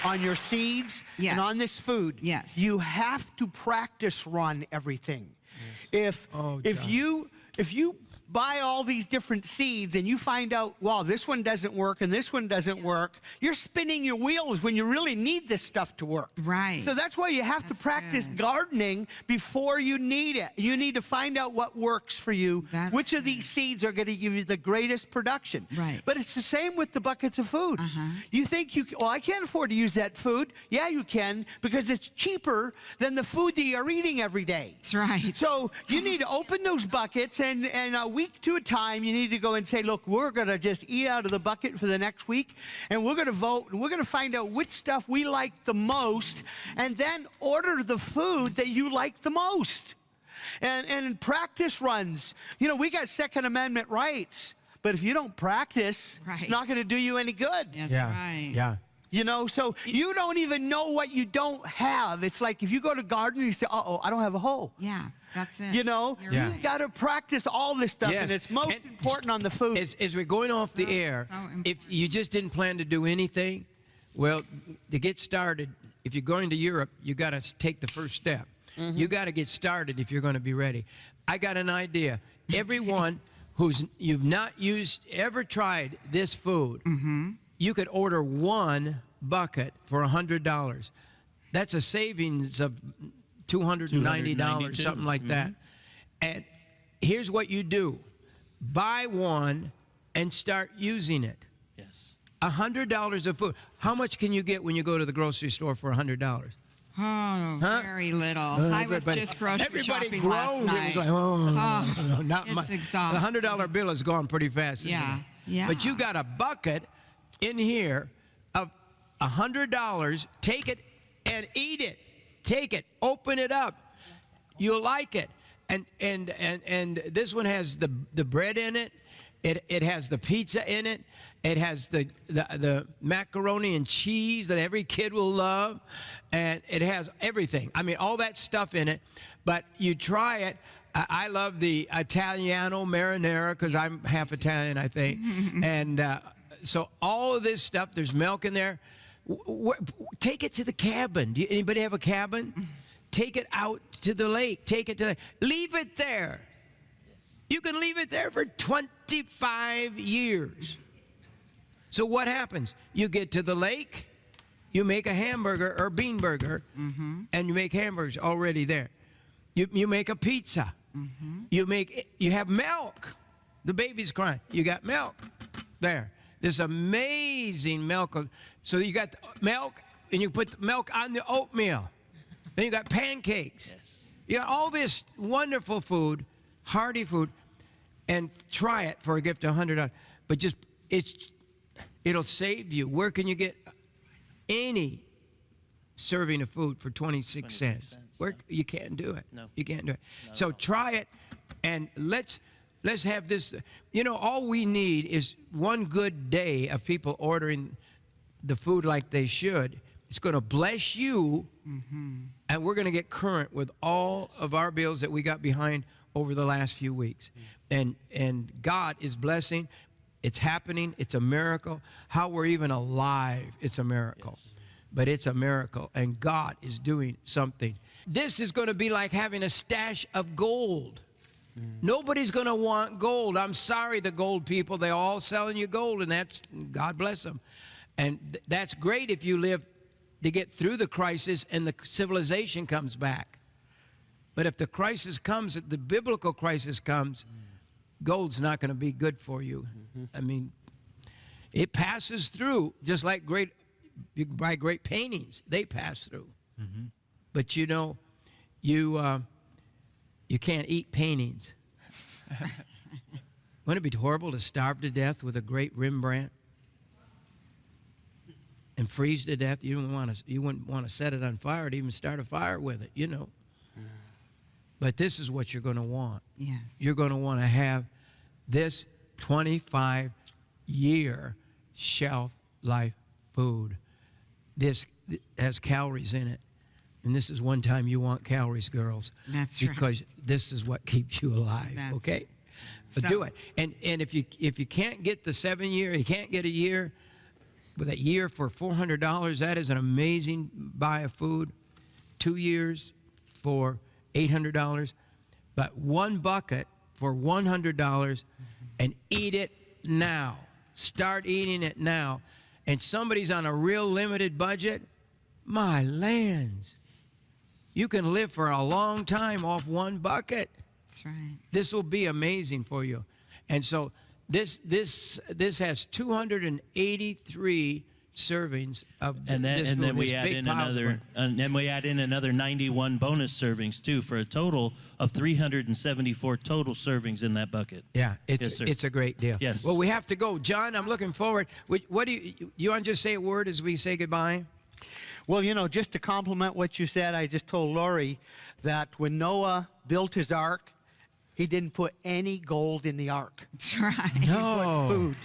on your seeds and on this food. Yes. You have to practice run everything. If you buy all these different seeds and you find out, well, this one doesn't work and this one doesn't work, you're spinning your wheels when you really need this stuff to work. Right. So that's why you have to practice gardening before you need it. You need to find out what works for you. Which of these seeds are going to give you the greatest production. Right. But it's the same with the buckets of food. You think well, I can't afford to use that food. Yeah, you can, because it's cheaper than the food that you're eating every day. That's right. So you need to open those buckets, and a week to a time, you need to go and say, look, we're going to just eat out of the bucket for the next week, and we're going to vote, and we're going to find out which stuff we like the most, and then order the food that you like the most. And practice runs. You know, we got Second Amendment rights, but if you don't practice, it's not going to do you any good. That's right. Yeah. You know, so you don't even know what you don't have. It's like if you go to garden and you say, uh-oh, I don't have a hoe. Yeah, that's it. You know, you've got to practice all this stuff, and it's most important on the food. As we're going off the air, if you just didn't plan to do anything, well, to get started, if you're going to Europe, you got to take the first step. You got to get started if you're going to be ready. I got an idea. Everyone you've not ever tried this food, you could order one bucket for $100. That's a savings of $290, something like that. And here's what you do. Buy one and start using it. Yes. $100 of food. How much can you get when you go to the grocery store for $100? Oh, very little. I was just grocery shopping last night. It was like, not it's exhausting. The $100 bill has gone pretty fast. Yeah. But you got a bucket in here of $100. Take it and eat it. Take it. Open it up. You'll like it. And this one has the bread in it. It has the pizza in it. It has the macaroni and cheese that every kid will love. And it has everything. I mean, all that stuff in it. But you try it. I love the Italiano marinara because I'm half Italian, I think. And so all of this stuff, there's milk in there. Take it to the cabin. Anybody have a cabin? Take it out to the lake. Take it to leave it there. You can leave it there for 25 years. So what happens? You get to the lake, you make a hamburger or bean burger, and you make hamburgers already there. You make a pizza. You have milk. The baby's crying. You got milk there. This amazing milk. So you got milk, and you put the milk on the oatmeal. Then you got pancakes. Yes. You got all this wonderful food, hearty food, and try it for a gift of $100. But it'll save you. Where can you get any serving of food for 26 cents? Where you can't do it. No. You can't do it. So try it, and let's have this. You know, all we need is one good day of people ordering the food like they should. It's going to bless you, and we're going to get current with all of our bills that we got behind over the last few weeks. And God is blessing. It's happening. It's a miracle. How we're even alive, it's a miracle. Yes. But it's a miracle, and God is doing something. This is going to be like having a stash of gold. Nobody's going to want gold. I'm sorry, the gold people, they're all selling you gold, and that's, God bless them. And that's great if you live to get through the crisis and the civilization comes back. But if the crisis comes, the biblical crisis comes, gold's not going to be good for you. I mean, it passes through, just like you can buy great paintings. They pass through. But you know, you can't eat paintings. Wouldn't it be horrible to starve to death with a great Rembrandt and freeze to death? You wouldn't want to set it on fire to even start a fire with it, you know. But this is what you're going to want. Yes. You're going to want to have this 25-year shelf life food. This has calories in it. And this is one time you want calories, girls. That's because right. this is what keeps you alive, okay? But do it. And if you can't get the 7-year, you can't get a year, with a year for $400, that is an amazing buy of food. 2 years for $800, but 1 bucket for $100, and eat it now. Start eating it now. And somebody's on a real limited budget, my lands. You can live for a long time off 1 bucket. That's right. This will be amazing for you. And so this has 283 servings of and this then food, we this add big in piles of another it. and then we add in another 91 bonus servings too, for a total of 374 total servings in that bucket. Yeah, Yes, sir. it's a great deal. Yes. Well, we have to go, John. I'm looking forward. What do you want to just say a word as we say goodbye? Well, you know, just to compliment what you said, I just told Lori that when Noah built his ark, he didn't put any gold in the ark. That's right. No. Food.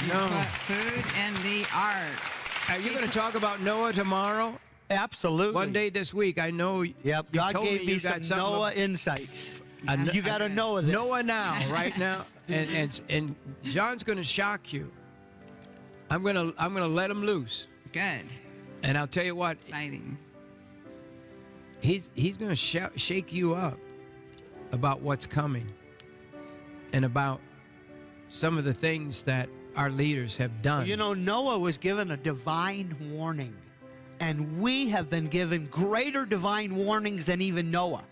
No. Put food in the ark. Are you going to talk about Noah tomorrow? Absolutely. One day this week. I know. Yep. You God told gave me you some got something Noah insights. about- You got to know this. Noah now, right now, and John's going to shock you. I'm going to let him loose, Good. and I'll tell you what. Exciting. He's going to shake you up about what's coming, and about some of the things that our leaders have done. You know, Noah was given a divine warning, and we have been given greater divine warnings than even Noah.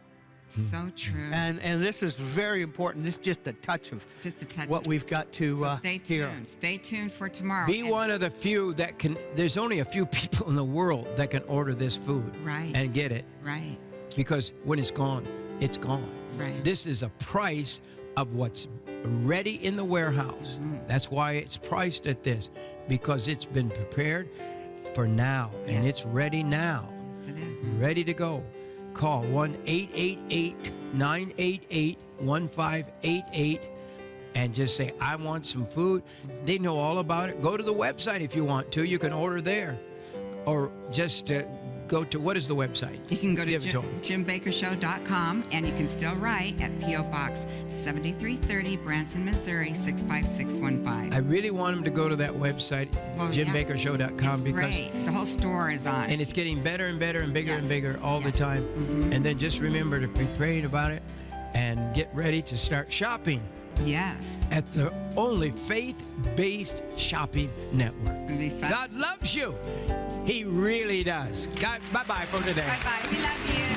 So true. And this is very important. This is just a touch of Just a touch. what we've got to So stay hear. tuned. Stay tuned for tomorrow. Be And- one of the few that can. There's only a few people in the world that can order this food Right. and get it, Right. because when it's gone, it's gone. Right. This is a price of what's ready in the warehouse. That's why it's priced at this, because it's been prepared for now, and Yes. it's ready now, Yes, it is. ready to go. Call 1-888-988-1588 and just say, I want some food. They know all about it. Go to the website if you want to. You can order there, or just go to, what is the website? You can go to Give it to 'em. JimBakkerShow.com, and you can still write at P.O. Box 7330, Branson, Missouri 65615. I really want them to go to that website, Well, yeah. JimBakkerShow.com, It's because great. The whole store is on. and it's getting better and better and bigger and Yes. bigger all the Yes. time. And then just remember to be praying about it and get ready to start shopping Yes. at the only faith-based shopping network. It'll be fun. God loves you. He really does. God, bye-bye for today. Bye-bye. We love you.